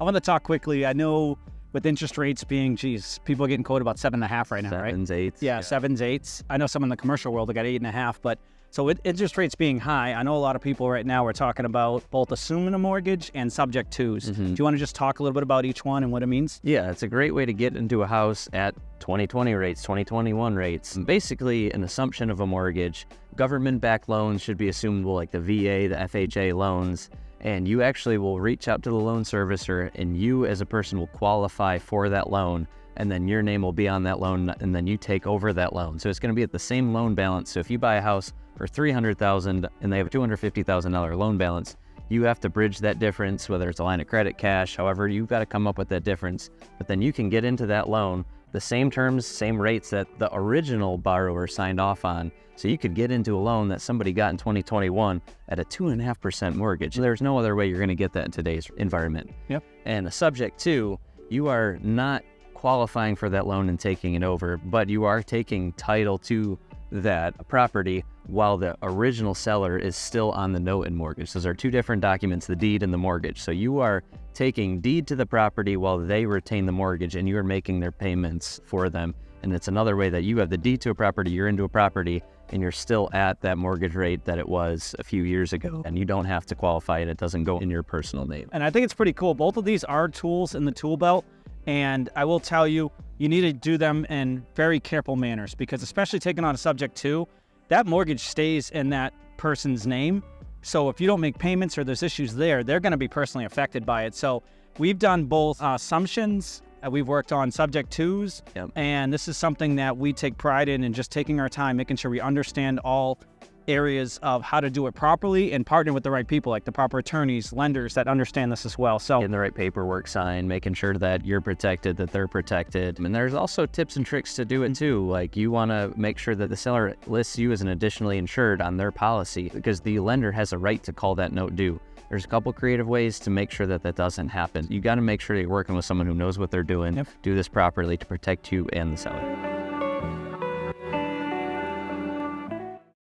I want to talk quickly. I know with interest rates being, people are getting quoted about 7.5 right now, right? 7s, 8s. Yeah, 7s, 8s. I know some in the commercial world, they got 8.5, but so with interest rates being high, I know a lot of people right now are talking about both assuming a mortgage and subject twos. Do you want to just talk a little bit about each one and what it means? Yeah, it's a great way to get into a house at 2020 rates, 2021 rates. Basically, an assumption of a mortgage. Government-backed loans should be assumable, like the VA, the FHA loans, and you actually will reach out to the loan servicer, and you as a person will qualify for that loan, and then your name will be on that loan, and then you take over that loan. So it's going to be at the same loan balance. So if you buy a house for $300,000 and they have a $250,000 loan balance, you have to bridge that difference, whether it's a line of credit, cash, however, you've got to come up with that difference. But then you can get into that loan, the same terms, same rates that the original borrower signed off on. So you could get into a loan that somebody got in 2021 at a 2.5% mortgage. There's no other way you're going to get that in today's environment. Yep. And a subject to, you are not qualifying for that loan and taking it over, but you are taking title to that property while the original seller is still on the note and mortgage. Those are two different documents, the deed and the mortgage. So you are taking deed to the property while they retain the mortgage, and you are making their payments for them. And it's another way that you have the deed to a property, you're into a property, and you're still at that mortgage rate that it was a few years ago, and you don't have to qualify it. It doesn't go in your personal name. And I think it's pretty cool. Both of these are tools in the tool belt, and I will tell you, you need to do them in very careful manners, because especially taking on a subject to, that mortgage stays in that person's name. So if you don't make payments or there's issues there, they're going to be personally affected by it. So we've done both assumptions, we've worked on subject twos, and this is something that we take pride in, and just taking our time, making sure we understand all areas of how to do it properly and partner with the right people, like the proper attorneys, lenders that understand this as well. So getting the right paperwork signed, making sure that you're protected, that they're protected. And there's also tips and tricks to do it too. Like you want to make sure that the seller lists you as an additionally insured on their policy, because the lender has a right to call that note due. There's a couple creative ways to make sure that that doesn't happen. You got to make sure that you're working with someone who knows what they're doing. Do this properly to protect you and the seller.